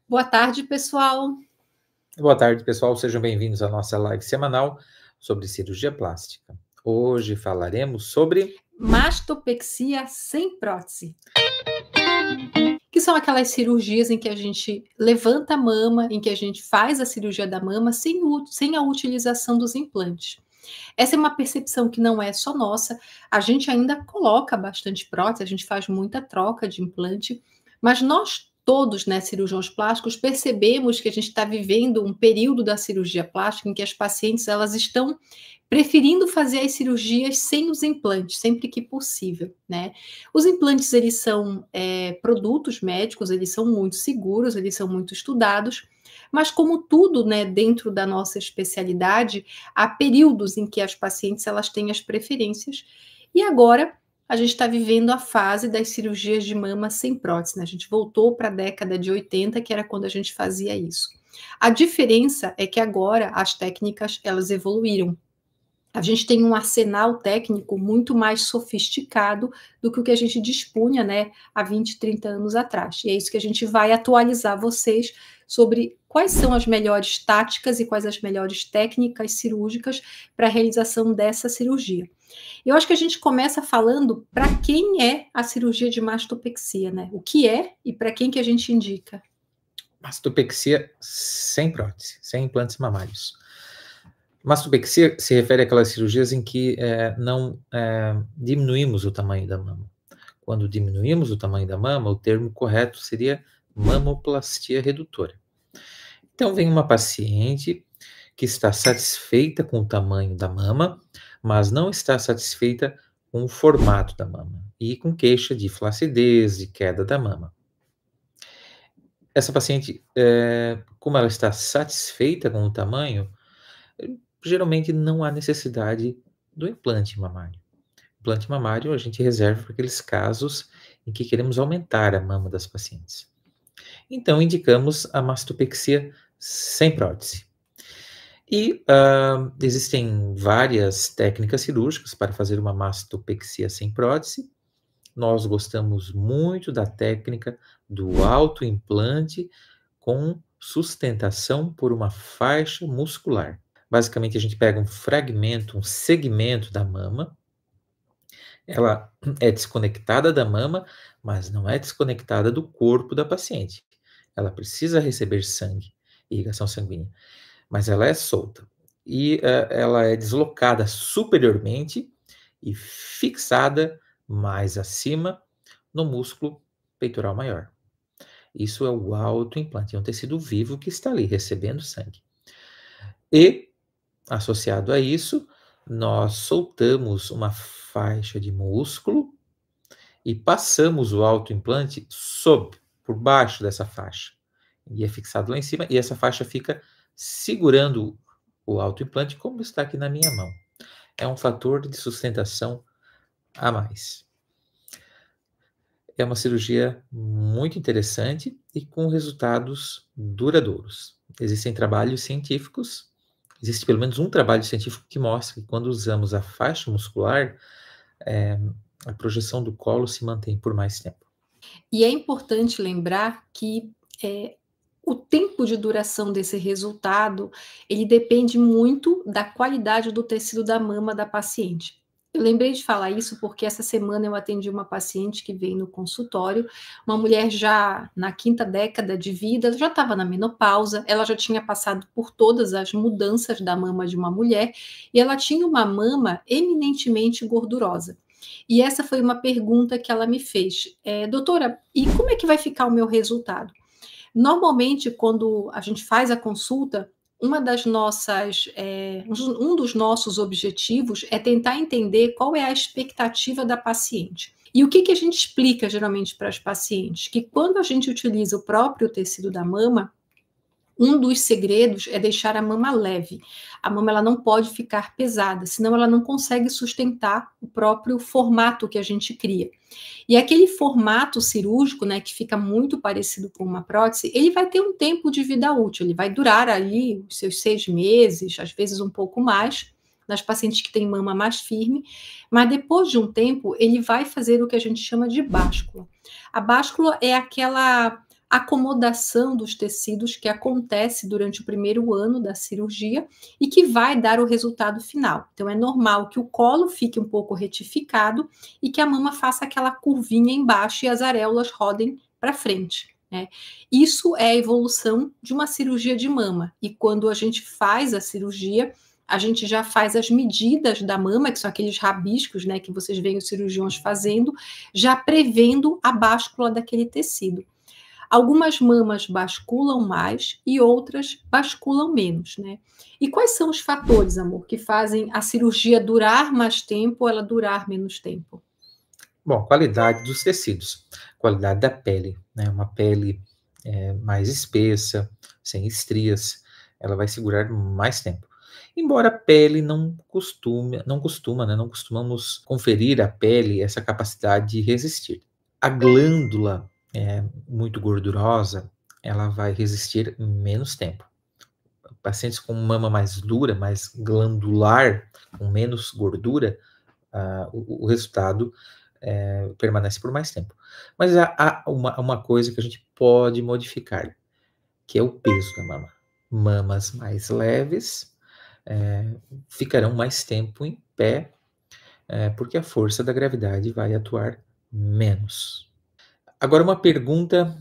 Boa tarde, pessoal. Boa tarde, pessoal. Sejam bem-vindos à nossa live semanal sobre cirurgia plástica. Hoje falaremos sobre Mastopexia sem prótese. Que são aquelas cirurgias em que a gente levanta a mama, em que a gente faz a cirurgia da mama sem a utilização dos implantes. Essa é uma percepção que não é só nossa, a gente ainda coloca bastante prótese, a gente faz muita troca de implante, mas nós todos, né, cirurgiões plásticos, percebemos que a gente está vivendo um período da cirurgia plástica em que as pacientes elas estão preferindo fazer as cirurgias sem os implantes, sempre que possível, né? Os implantes, eles são produtos médicos, eles são muito seguros, eles são muito estudados, mas como tudo, né, dentro da nossa especialidade, há períodos em que as pacientes elas têm as preferências, e agora a gente está vivendo a fase das cirurgias de mama sem prótese, né? A gente voltou para a década de 80, que era quando a gente fazia isso. A diferença é que agora as técnicas elas evoluíram. A gente tem um arsenal técnico muito mais sofisticado do que o que a gente dispunha, né, há 20, 30 anos atrás. E é isso que a gente vai atualizar vocês sobre quais são as melhores táticas e quais as melhores técnicas cirúrgicas para a realização dessa cirurgia. Eu acho que a gente começa falando para quem é a cirurgia de mastopexia, né? O que é e para quem que a gente indica? mastopexia sem prótese, sem implantes mamários. Mastopexia se refere àquelas cirurgias em que não diminuímos o tamanho da mama. Quando diminuímos o tamanho da mama, o termo correto seria mamoplastia redutora. Então, vem uma paciente que está satisfeita com o tamanho da mama, mas não está satisfeita com o formato da mama e com queixa de flacidez, de queda da mama. Essa paciente, como ela está satisfeita com o tamanho, geralmente não há necessidade do implante mamário. Implante mamário a gente reserva para aqueles casos em que queremos aumentar a mama das pacientes. Então, indicamos a mastopexia sem prótese. E existem várias técnicas cirúrgicas para fazer uma mastopexia sem prótese. Nós gostamos muito da técnica do autoimplante com sustentação por uma faixa muscular. Basicamente, a gente pega um fragmento, um segmento da mama, ela é desconectada da mama, mas não é desconectada do corpo da paciente. Ela precisa receber sangue, irrigação sanguínea, mas ela é solta. E ela é deslocada superiormente e fixada mais acima no músculo peitoral maior. Isso é o autoimplante, é um tecido vivo que está ali recebendo sangue. E, associado a isso, nós soltamos uma faixa de músculo e passamos o autoimplante por baixo dessa faixa. E é fixado lá em cima, e essa faixa fica segurando o autoimplante, como está aqui na minha mão. É um fator de sustentação a mais. É uma cirurgia muito interessante e com resultados duradouros. Existem trabalhos científicos, existe pelo menos um trabalho científico que mostra que quando usamos a faixa muscular, a projeção do colo se mantém por mais tempo. E é importante lembrar que o tempo de duração desse resultado, ele depende muito da qualidade do tecido da mama da paciente. Eu lembrei de falar isso porque essa semana eu atendi uma paciente que veio no consultório, uma mulher já na 5ª década de vida, já estava na menopausa, ela já tinha passado por todas as mudanças da mama de uma mulher e ela tinha uma mama eminentemente gordurosa. E essa foi uma pergunta que ela me fez. Doutora, e como é que vai ficar o meu resultado? Normalmente, quando a gente faz a consulta, um dos nossos objetivos é tentar entender qual é a expectativa da paciente. E o que a gente explica geralmente para as pacientes? Que quando a gente utiliza o próprio tecido da mama, um dos segredos é deixar a mama leve. A mama ela não pode ficar pesada, senão ela não consegue sustentar o próprio formato que a gente cria. E aquele formato cirúrgico, né, que fica muito parecido com uma prótese, ele vai ter um tempo de vida útil, ele vai durar ali os seus 6 meses, às vezes um pouco mais, nas pacientes que têm mama mais firme, mas depois de um tempo, ele vai fazer o que a gente chama de báscula. A báscula é aquela acomodação dos tecidos que acontece durante o primeiro ano da cirurgia e que vai dar o resultado final. Então, é normal que o colo fique um pouco retificado e que a mama faça aquela curvinha embaixo e as areolas rodem para frente, né? Isso é a evolução de uma cirurgia de mama. E quando a gente faz a cirurgia, a gente já faz as medidas da mama, que são aqueles rabiscos, né, que vocês veem os cirurgiões fazendo, já prevendo a báscula daquele tecido. Algumas mamas basculam mais e outras basculam menos, né? E quais são os fatores, amor, que fazem a cirurgia durar mais tempo ou ela durar menos tempo? Bom, qualidade dos tecidos, qualidade da pele, né? Uma pele mais espessa, sem estrias, ela vai segurar mais tempo. Embora a pele não costuma, né? Não costumamos conferir à pele essa capacidade de resistir. A glândula muito gordurosa, ela vai resistir menos tempo. Pacientes com mama mais dura, mais glandular, com menos gordura, o resultado permanece por mais tempo. Mas há uma coisa que a gente pode modificar, que é o peso da mama. Mamas mais leves ficarão mais tempo em pé, porque a força da gravidade vai atuar menos. Agora, uma pergunta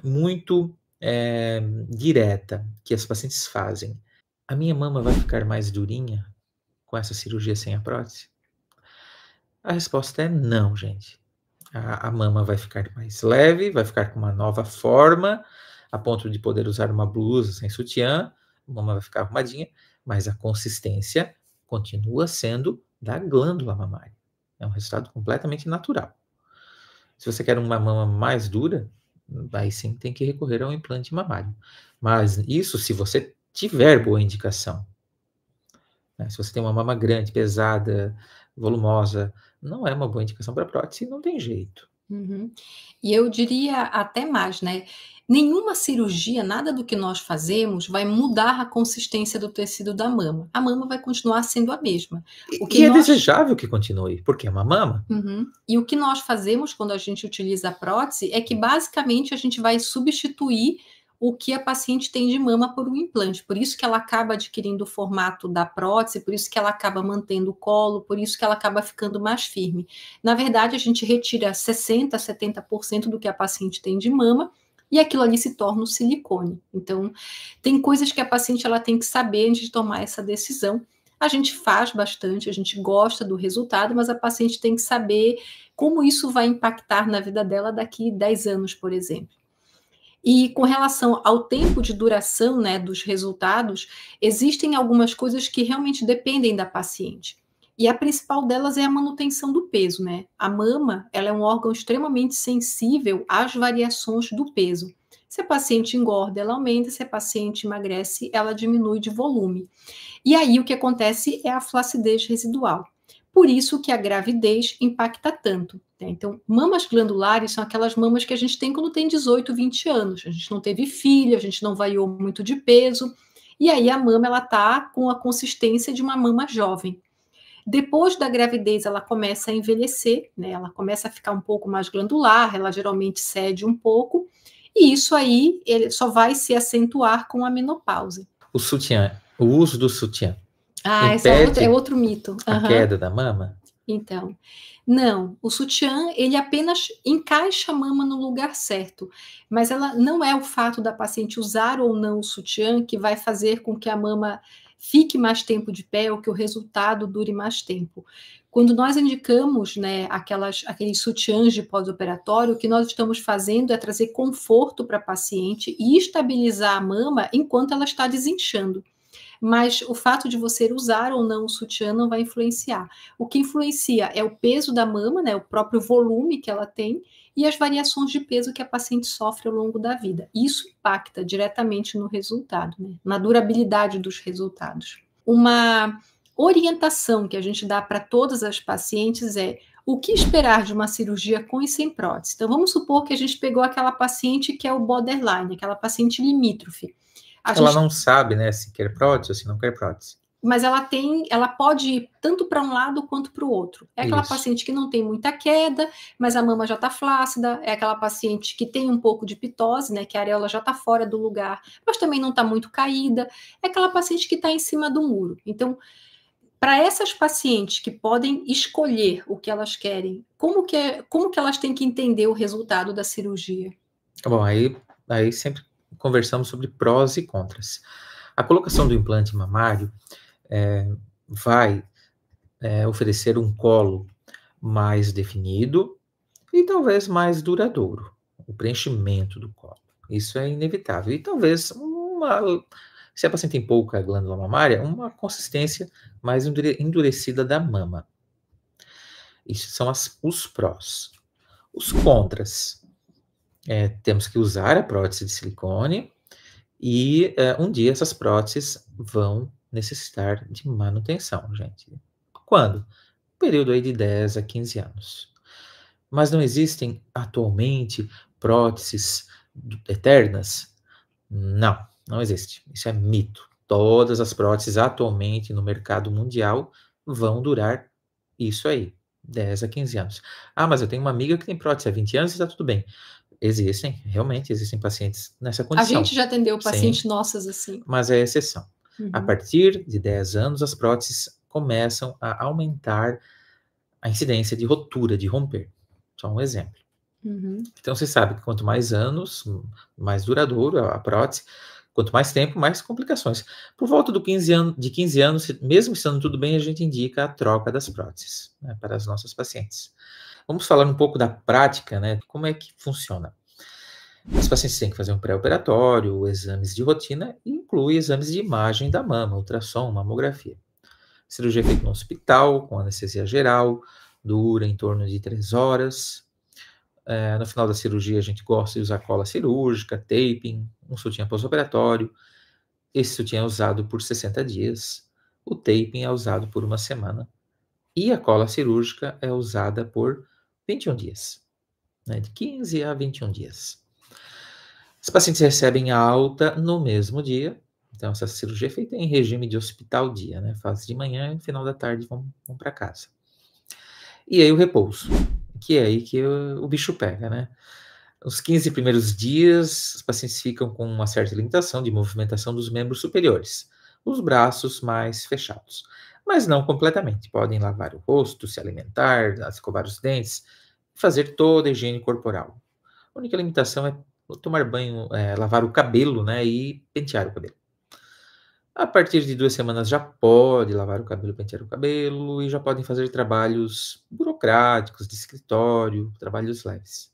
muito direta que as pacientes fazem. A minha mama vai ficar mais durinha com essa cirurgia sem a prótese? A resposta é não, gente. A mama vai ficar mais leve, vai ficar com uma nova forma, a ponto de poder usar uma blusa sem sutiã, a mama vai ficar arrumadinha, mas a consistência continua sendo da glândula mamária. É um resultado completamente natural. Se você quer uma mama mais dura, aí sim tem que recorrer ao implante mamário. Mas isso se você tiver boa indicação. Né? Se você tem uma mama grande, pesada, volumosa, não é uma boa indicação para prótese, não tem jeito. Uhum. E eu diria até mais, né? Nenhuma cirurgia, nada do que nós fazemos vai mudar a consistência do tecido da mama. A mama vai continuar sendo a mesma. E é desejável que continue, porque é uma mama. Uhum. E o que nós fazemos quando a gente utiliza a prótese é que basicamente a gente vai substituir o que a paciente tem de mama por um implante. Por isso que ela acaba adquirindo o formato da prótese, por isso que ela acaba mantendo o colo, por isso que ela acaba ficando mais firme. Na verdade, a gente retira 60%, 70% do que a paciente tem de mama e aquilo ali se torna o silicone. Então, tem coisas que a paciente ela tem que saber antes de tomar essa decisão. A gente faz bastante, a gente gosta do resultado, mas a paciente tem que saber como isso vai impactar na vida dela daqui 10 anos, por exemplo. E com relação ao tempo de duração, né, dos resultados, existem algumas coisas que realmente dependem da paciente. E a principal delas é a manutenção do peso, né? A mama, ela é um órgão extremamente sensível às variações do peso. Se a paciente engorda, ela aumenta, se a paciente emagrece, ela diminui de volume. E aí o que acontece é a flacidez residual. Por isso que a gravidez impacta tanto. Né? Então, mamas glandulares são aquelas mamas que a gente tem quando tem 18, 20 anos. A gente não teve filho, a gente não variou muito de peso. E aí a mama ela tá com a consistência de uma mama jovem. Depois da gravidez, ela começa a envelhecer, né? Ela começa a ficar um pouco mais glandular, ela geralmente cede um pouco. E isso aí ele só vai se acentuar com a menopausa. O sutiã, o uso do sutiã esse é outro mito. A queda da mama? Então, não, o sutiã, ele apenas encaixa a mama no lugar certo, mas ela não é o fato da paciente usar ou não o sutiã que vai fazer com que a mama fique mais tempo de pé ou que o resultado dure mais tempo. Quando nós indicamos, né, aqueles sutiãs de pós-operatório, o que nós estamos fazendo é trazer conforto para a paciente e estabilizar a mama enquanto ela está desinchando. Mas o fato de você usar ou não o sutiã não vai influenciar. O que influencia é o peso da mama, né, o próprio volume que ela tem e as variações de peso que a paciente sofre ao longo da vida. Isso impacta diretamente no resultado, né, na durabilidade dos resultados. Uma orientação que a gente dá para todas as pacientes é o que esperar de uma cirurgia com e sem prótese. Então, vamos supor que a gente pegou aquela paciente que é o borderline, aquela paciente limítrofe. Ela não sabe, né, se quer prótese ou se não quer prótese. mas ela pode ir tanto para um lado quanto para o outro. É aquela paciente que não tem muita queda, mas a mama já está flácida, é aquela paciente que tem um pouco de pitose, né, que a areola já está fora do lugar, mas também não está muito caída, é aquela paciente que está em cima do muro. Então, para essas pacientes que podem escolher o que elas querem, como que elas têm que entender o resultado da cirurgia? Bom, aí sempre conversamos sobre prós e contras. A colocação do implante mamário vai oferecer um colo mais definido e talvez mais duradouro, o preenchimento do colo. Isso é inevitável. E talvez, se a paciente tem pouca glândula mamária, uma consistência mais endurecida da mama. Isso são os prós. Os contras. Temos que usar a prótese de silicone e um dia essas próteses vão necessitar de manutenção, gente. Quando? Período aí de 10 a 15 anos. Mas não existem atualmente próteses eternas? Não existe. Isso é mito. Todas as próteses atualmente no mercado mundial vão durar isso aí, 10 a 15 anos. Mas eu tenho uma amiga que tem prótese há 20 anos e está tudo bem. Realmente existem pacientes nessa condição. A gente já atendeu pacientes nossas assim. Mas é exceção. A partir de 10 anos, as próteses começam a aumentar a incidência de rotura, de romper. Só um exemplo. Então, você sabe que quanto mais anos, mais duradouro a prótese, quanto mais tempo, mais complicações. Por volta de 15 anos, mesmo estando tudo bem, a gente indica a troca das próteses, né, para as nossas pacientes. Vamos falar um pouco da prática, né? Como é que funciona. Os pacientes têm que fazer um pré-operatório, exames de rotina, e inclui exames de imagem da mama, ultrassom, mamografia. A cirurgia é feita no hospital, com anestesia geral, dura em torno de 3 horas. No final da cirurgia, a gente gosta de usar cola cirúrgica, taping, um sutiã pós-operatório. Esse sutiã é usado por 60 dias. O taping é usado por 1 semana. E a cola cirúrgica é usada por 21 dias. Né, de 15 a 21 dias. Os pacientes recebem a alta no mesmo dia. Então, essa cirurgia é feita em regime de hospital dia, né? Faz de manhã e no final da tarde vão para casa. E aí o repouso, que é aí que o bicho pega, né? Os 15 primeiros dias, os pacientes ficam com uma certa limitação de movimentação dos membros superiores, os braços mais fechados. Mas não completamente. Podem lavar o rosto, se alimentar, escovar os dentes, fazer toda a higiene corporal. A única limitação é tomar banho, lavar o cabelo, né, e pentear o cabelo. A partir de 2 semanas já pode lavar o cabelo, pentear o cabelo e já podem fazer trabalhos burocráticos, de escritório, trabalhos leves.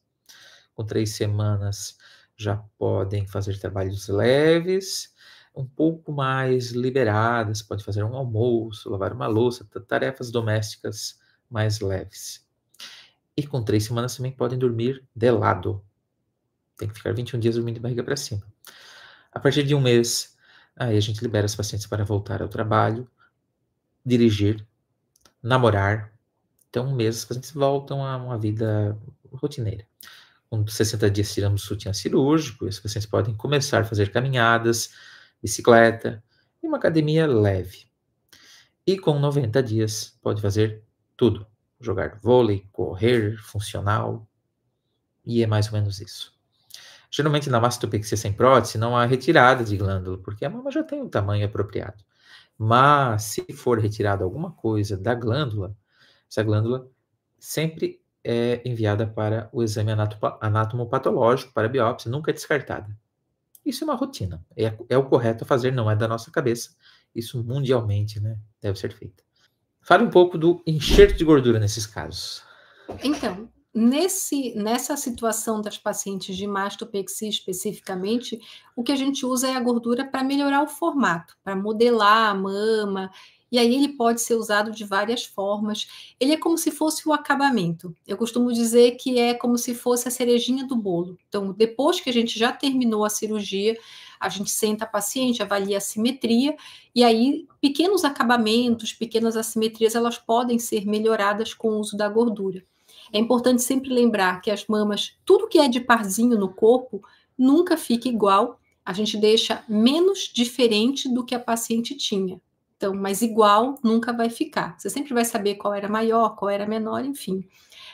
Com 3 semanas já podem fazer trabalhos leves, um pouco mais liberadas, pode fazer um almoço, lavar uma louça, tarefas domésticas mais leves. E com 3 semanas também podem dormir de lado. Tem que ficar 21 dias dormindo de barriga para cima. A partir de 1 mês, aí a gente libera os pacientes para voltar ao trabalho, dirigir, namorar. Então, 1 mês, os pacientes voltam a uma vida rotineira. Com 60 dias, tiramos o sutiã cirúrgico, e os pacientes podem começar a fazer caminhadas, bicicleta e uma academia leve. E com 90 dias, pode fazer tudo. Jogar vôlei, correr, funcional, e é mais ou menos isso. Geralmente, na mastopexia sem prótese, não há retirada de glândula, porque a mama já tem o tamanho apropriado. Mas, se for retirada alguma coisa da glândula, essa glândula sempre é enviada para o exame anatomopatológico, para a biópsia, nunca é descartada. Isso é uma rotina. É o correto a fazer, não é da nossa cabeça. Isso mundialmente, né, deve ser feito. Fale um pouco do enxerto de gordura nesses casos. Então, nessa situação das pacientes de mastopexia especificamente, o que a gente usa é a gordura para melhorar o formato, para modelar a mama, e aí ele pode ser usado de várias formas. Ele é como se fosse o acabamento. Eu costumo dizer que é como se fosse a cerejinha do bolo. Então, depois que a gente já terminou a cirurgia, a gente senta a paciente, avalia a simetria, e aí pequenos acabamentos, pequenas assimetrias, elas podem ser melhoradas com o uso da gordura. É importante sempre lembrar que as mamas, tudo que é de parzinho no corpo, nunca fica igual. A gente deixa menos diferente do que a paciente tinha. Então, mas igual nunca vai ficar. Você sempre vai saber qual era maior, qual era menor, enfim.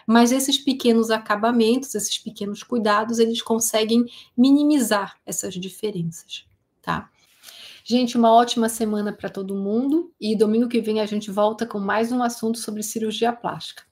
Mas esses pequenos acabamentos, esses pequenos cuidados, eles conseguem minimizar essas diferenças, tá? Gente, uma ótima semana para todo mundo e domingo que vem a gente volta com mais um assunto sobre cirurgia plástica.